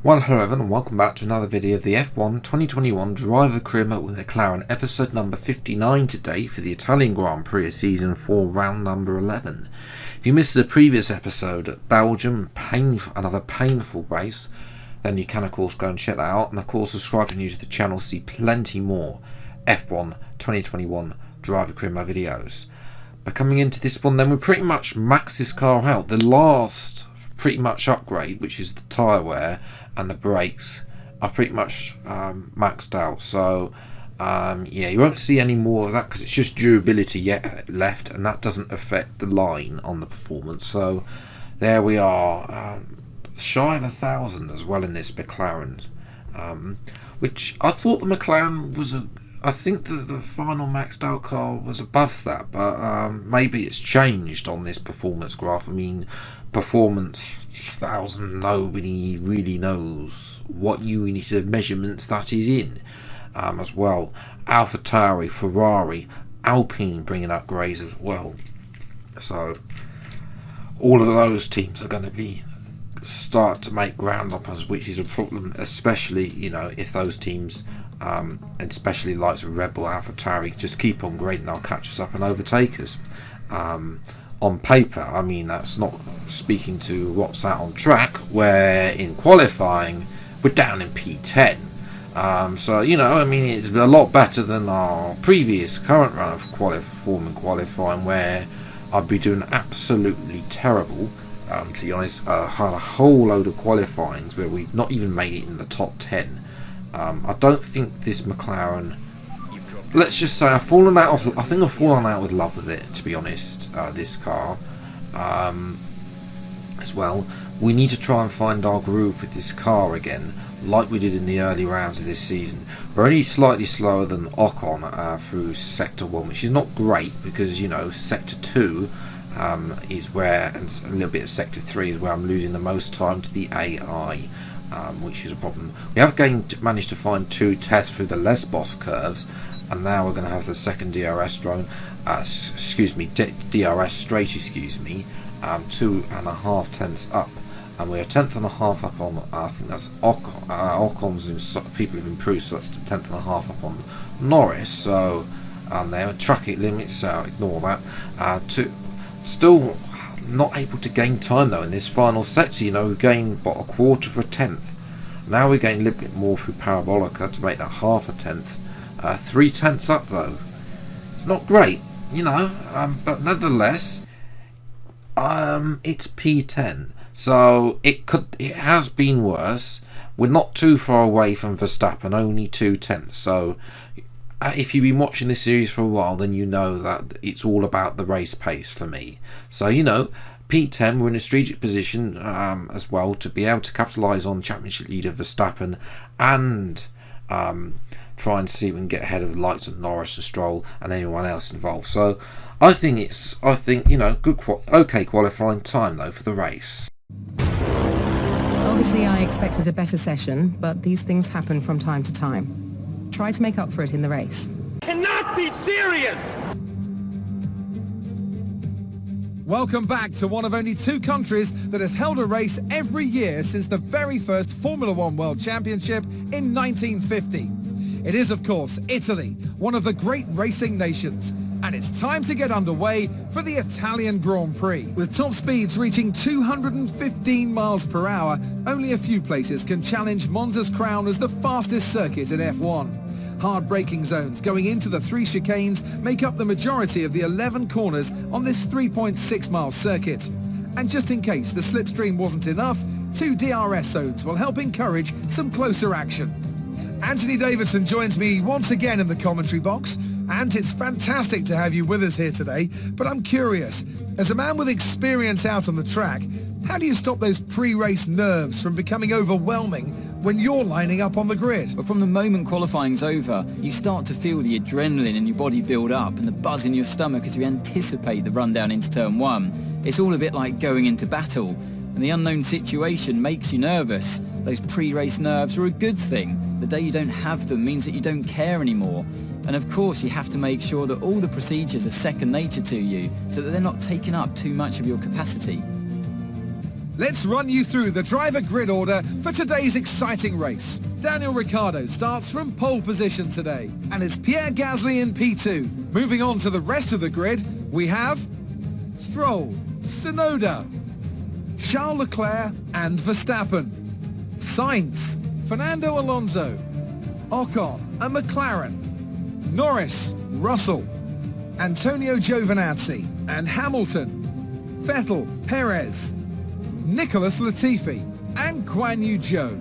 Well, hello everyone, and welcome back to another video of the F1 2021 Driver Career Mode with McLaren, episode number 59 today for the Italian Grand Prix season 4, round number 11. If you missed the previous episode at Belgium, another painful race, then you can of course go and check that out, and of course subscribe to the channel to see plenty more F1 2021 Driver Career Mode videos. But coming into this one then, we pretty much maxed this car out. The last pretty much upgrade, which is the tyre wear and the brakes, are pretty much maxed out. So yeah, you won't see any more of that because it's just durability yet left, and that doesn't affect the line on the performance. So there we are, shy of 1,000 as well in this McLaren, which I thought the McLaren was I think that the final maxed out car was above that, but maybe it's changed on this performance graph. I mean, performance 1,000, nobody really knows what unit of measurements that is in. As well, AlphaTauri, Ferrari, Alpine bringing upgrades as well. So all of those teams are going to be start to make ground up us, which is a problem, especially if those teams and especially likes of Red Bull, AlphaTauri just keep on grading, they'll catch us up and overtake us. On paper, I mean, that's not speaking to what's out on track, where in qualifying we're down in P10. So I mean, it's a lot better than our previous current run of qualifying, where I'd be doing absolutely terrible. To be honest, I had a whole load of qualifyings where we've not even made it in the top 10. I don't think this McLaren, let's just say, I think I've fallen out with love with it, to be honest, this car. As well, we need to try and find our groove with this car again, like we did in the early rounds of this season. We're only slightly slower than Ocon through Sector 1, which is not great, because Sector 2 is where, and a little bit of Sector 3 is where I'm losing the most time to the AI, which is a problem. We have managed to find 2 tests through the Lesbos curves, and now we're going to have the second DRS drone, DRS straight, 2.5 tenths up, and we're 1.5 up on, I think that's Ocon's, people have improved, so that's 1.5 up on Norris. So there are traffic limits, so ignore that. Still not able to gain time though in this final sector. We gained a quarter of a tenth. Now we're getting a little bit more through Parabolica to make that half a tenth. 3 tenths up though. It's not great, but nonetheless, it's P10, so it has been worse. We're not too far away from Verstappen, only 2 tenths. So if you've been watching this series for a while, then you know that it's all about the race pace for me. So P10, we're in a strategic position as well to be able to capitalise on championship leader Verstappen, and try and see if we can get ahead of the likes of Norris and Stroll and anyone else involved. So I think good, okay qualifying time though for the race. Obviously I expected a better session, but these things happen from time to time. Try to make up for it in the race. Cannot be serious! Welcome back to one of only 2 countries that has held a race every year since the very first Formula One World Championship in 1950. It is, of course, Italy, one of the great racing nations. And it's time to get underway for the Italian Grand Prix. With top speeds reaching 215 miles per hour, only a few places can challenge Monza's crown as the fastest circuit in F1. Hard braking zones going into the 3 chicanes make up the majority of the 11 corners on this 3.6 mile circuit. And just in case the slipstream wasn't enough, 2 DRS zones will help encourage some closer action. Anthony Davidson joins me once again in the commentary box, and it's fantastic to have you with us here today. But I'm curious, as a man with experience out on the track, how do you stop those pre-race nerves from becoming overwhelming when you're lining up on the grid? But from the moment qualifying's over, you start to feel the adrenaline in your body build up and the buzz in your stomach as you anticipate the run down into turn 1. It's all a bit like going into battle, and the unknown situation makes you nervous. Those pre-race nerves are a good thing. The day you don't have them means that you don't care anymore. And of course you have to make sure that all the procedures are second nature to you, so that they're not taking up too much of your capacity. Let's run you through the driver grid order for today's exciting race. Daniel Ricciardo starts from pole position today, and it's Pierre Gasly in P2. Moving on to the rest of the grid, we have Stroll, Tsunoda, Charles Leclerc and Verstappen, Sainz, Fernando Alonso, Ocon and McLaren, Norris, Russell, Antonio Giovinazzi and Hamilton, Vettel, Perez, Nicholas Latifi and Guan Yu Zhou,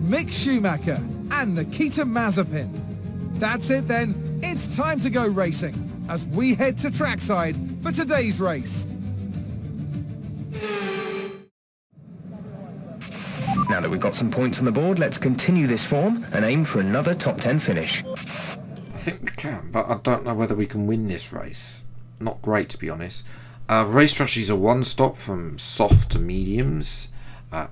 Mick Schumacher and Nikita Mazepin. That's it then, it's time to go racing as we head to trackside for today's race. Now that we've got some points on the board, let's continue this form and aim for another top 10 finish. I think we can, but I don't know whether we can win this race. Not great, to be honest. Race strategies are 1 stop from soft to mediums,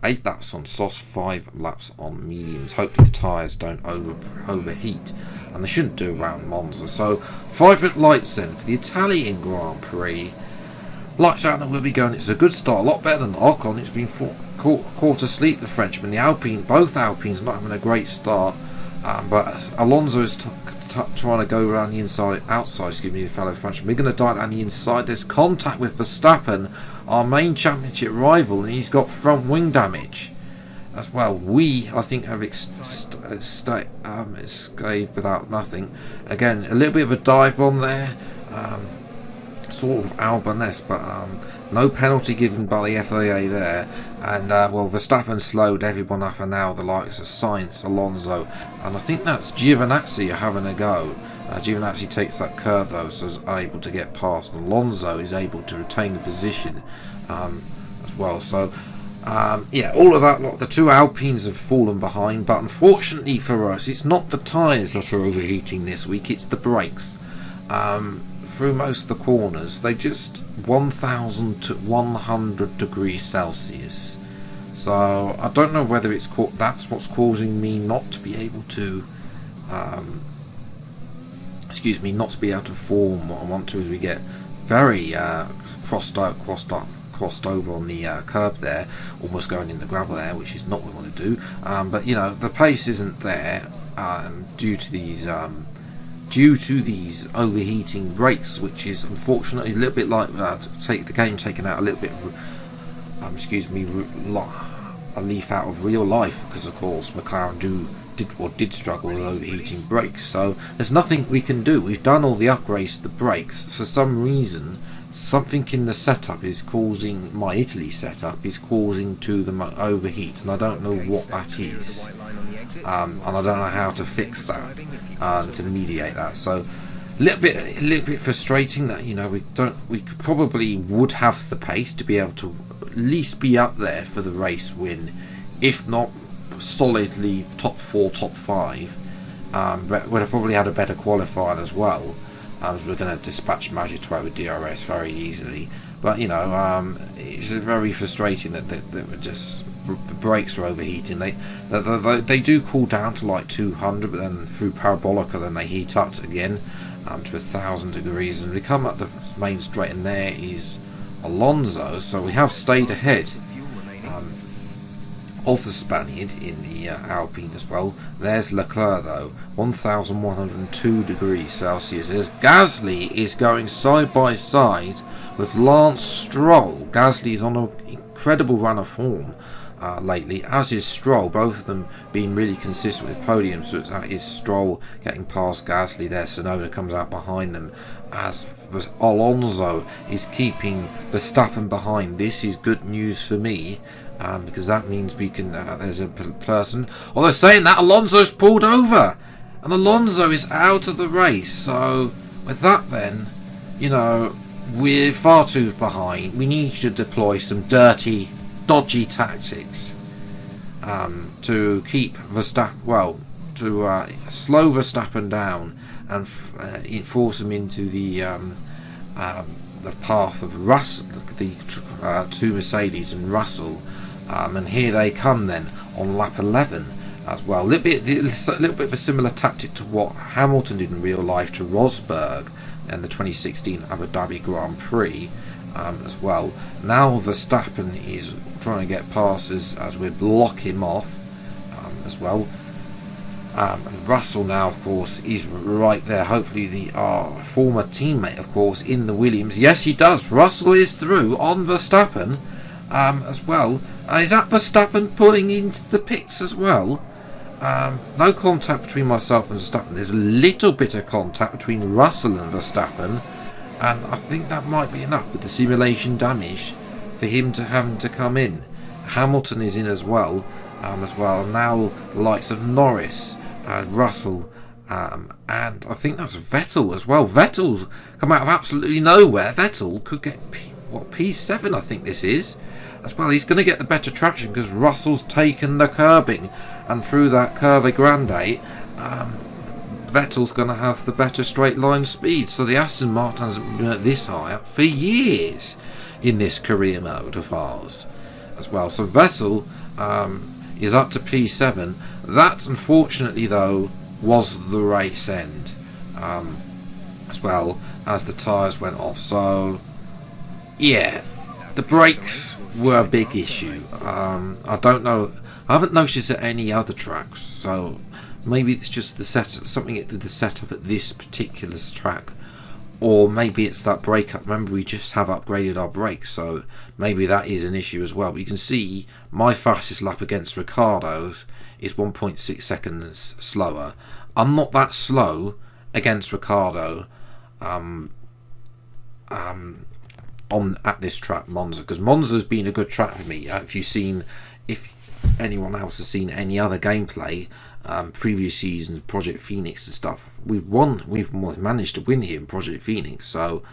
8 laps on softs, 5 laps on mediums. Hopefully the tyres don't overheat, and they shouldn't do around Monza. So 5-minute lights then for the Italian Grand Prix. Lights out and we'll be going. It's a good start, a lot better than Ocon. It's been caught asleep, the Frenchman. The Alpine, both Alpines not having a great start, but Alonso is trying to go around the outside, excuse me, the fellow Frenchman. We're going to dive down the inside. There's contact with Verstappen, our main championship rival, and he's got front wing damage as well. I think, have escaped without nothing. Again, a little bit of a dive bomb there, sort of Albon-esque, but no penalty given by the FIA there. And well, Verstappen slowed everyone up, and now the likes of Sainz, Alonso, and I think that's Giovinazzi are having a go. Giovinazzi takes that curve though, so is able to get past. Alonso is able to retain the position as well. So yeah, all of that, the 2 Alpines have fallen behind, but unfortunately for us, it's not the tyres that are overheating this week, it's the brakes. Through most of the corners, they just 1000 to 100 degrees Celsius. So I don't know whether that's what's causing me not to be able to not to be able to form what I want to, as we get very crossed over on the curb there, almost going in the gravel there, which is not what we want to do. But you know, the pace isn't there due to these overheating brakes, which is unfortunately a little bit like the game taken out a little bit a leaf out of real life, because of course McLaren did struggle with overheating brakes. So there's nothing we can do. We've done all the upgrades to the brakes. For some reason, something in the setup is causing, my Italy setup is causing to them overheat, and I don't know what that is. And I don't know how to fix that, to mediate that. So a little bit frustrating that, you know, we probably would have the pace to be able to at least be up there for the race win, if not solidly top 4, top 5. But we'd have probably had a better qualifier as well, as we're going to dispatch Magic with DRS very easily. But you know, it's very frustrating that we're just, the brakes are overheating. They do cool down to like 200, but then through Parabolica then they heat up again to 1000 degrees, and we come up the main straight, and there is Alonso. So we have stayed ahead of the Spaniard in the Alpine as well. There's Leclerc though, 1102 degrees Celsius. As Gasly is going side by side with Lance Stroll. Gasly is on an incredible run of form lately, as is Stroll, both of them being really consistent with podiums. So that is Stroll getting past Gasly there. Tsunoda comes out behind them, as Alonso is keeping Verstappen behind. This is good news for me, because that means we can, there's a person, although saying that, Alonso's pulled over and Alonso is out of the race. So with that then, you know, we're far too behind. We need to deploy some dirty, dodgy tactics to keep Verstappen, well, to slow Verstappen down and force him into the path of Russell, the 2 Mercedes and Russell. And here they come then on lap 11 as well. A little bit of a similar tactic to what Hamilton did in real life to Rosberg in the 2016 Abu Dhabi Grand Prix. as well. Now Verstappen is trying to get past us as we block him off as well. And Russell now, of course, is right there. Hopefully the former teammate, of course, in the Williams. Yes, he does. Russell is through on Verstappen as well. Is that Verstappen pulling into the pits as well? No contact between myself and Verstappen. There's a little bit of contact between Russell and Verstappen, and I think that might be enough with the simulation damage for him to having to come in. Hamilton is in as well. Now the likes of Norris, Russell, and I think that's Vettel as well. Vettel's come out of absolutely nowhere. Vettel could get P7, I think this is as well. He's going to get the better traction because Russell's taken the curbing, and through that curve grande, Vettel's going to have the better straight line speed. So the Aston Martin hasn't been at this high up for years in this career mode of ours as well. So Vettel is up to P7. That, unfortunately, though, was the race end as well as the tyres went off. So, yeah, the brakes were a big issue. I don't know. I haven't noticed at any other tracks, so maybe it's just the setup, something it did the setup at this particular track, or maybe it's that brake up. Remember, we just have upgraded our brakes, so maybe that is an issue as well. But you can see my fastest lap against Ricciardo's is 1.6 seconds slower. I'm not that slow against Ricciardo at this track, Monza, because Monza's been a good track for me. If anyone else has seen any other gameplay, previous seasons, Project Phoenix and stuff, we've managed to win here in Project Phoenix. So,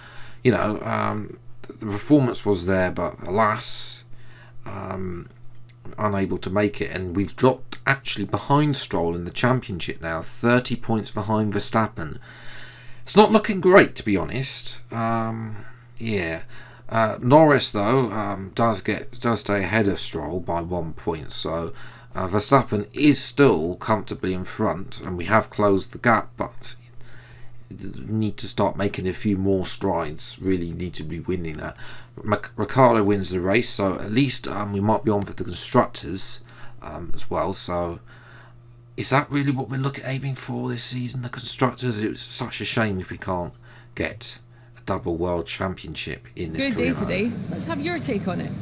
you know, the performance was there, but alas, unable to make it, and we've dropped actually behind Stroll in the championship now, 30 points behind Verstappen. It's not looking great, to be honest. Norris though does stay ahead of Stroll by 1 point, so Verstappen is still comfortably in front, and we have closed the gap, but need to start making a few more strides. Really need to be winning that. Ricciardo wins the race, so at least we might be on for the constructors as well. So is that really what we're aiming for this season, the constructors? It's such a shame if we can't get a double world championship in this Good day career today. mode. Let's have your take on it.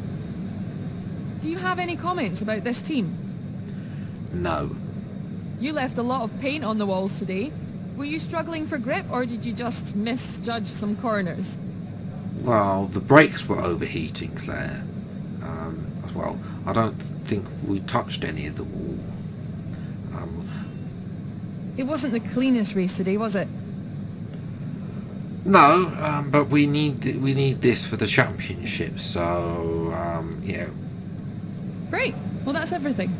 Do you have any comments about this team? No. You left a lot of paint on the walls today. Were you struggling for grip, or did you just misjudge some corners? Well, the brakes were overheating, Claire, as well. I don't think we touched any of the wall. It wasn't the cleanest race today, was it? No, but we need this for the championship, so yeah. Great. Well, that's everything.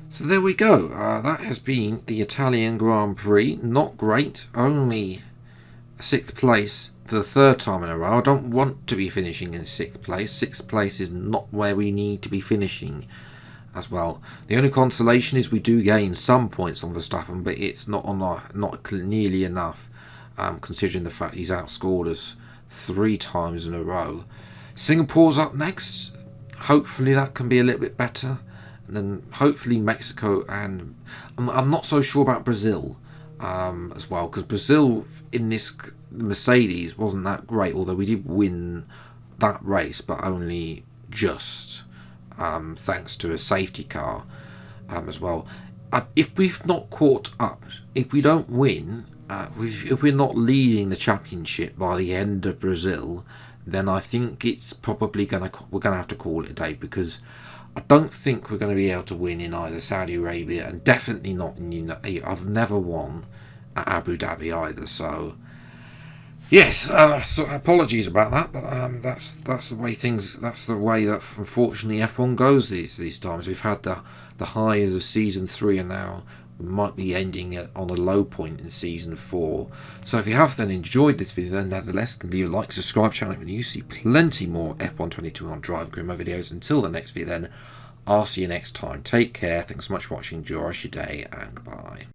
So there we go. That has been the Italian Grand Prix. Not great. Only 6th place for the 3rd time in a row. I don't want to be finishing in 6th place. 6th place is not where we need to be finishing as well. The only consolation is we do gain some points on Verstappen, but it's not nearly enough, considering the fact he's outscored us 3 times in a row. Singapore's up next. Hopefully that can be a little bit better. And then hopefully Mexico, and I'm not so sure about Brazil as well, because Brazil in this Mercedes wasn't that great, although we did win that race, but only just thanks to a safety car as well. If we've not caught up, if we don't win, if we're not leading the championship by the end of Brazil, then I think it's probably we're gonna have to call it a day, because I don't think we're going to be able to win in either Saudi Arabia, and definitely not in I've never won at Abu Dhabi either. So yes, so apologies about that, but that's the way things. That's the way that unfortunately F1 goes these times. We've had the highs of season 3, and now we might be ending on a low point in season 4. So if you have then enjoyed this video, then nevertheless, then leave a like, subscribe channel, and you see plenty more F1 22 on Drive Grima videos. Until the next video, then I'll see you next time. Take care. Thanks so much for watching. Enjoy your day, and goodbye.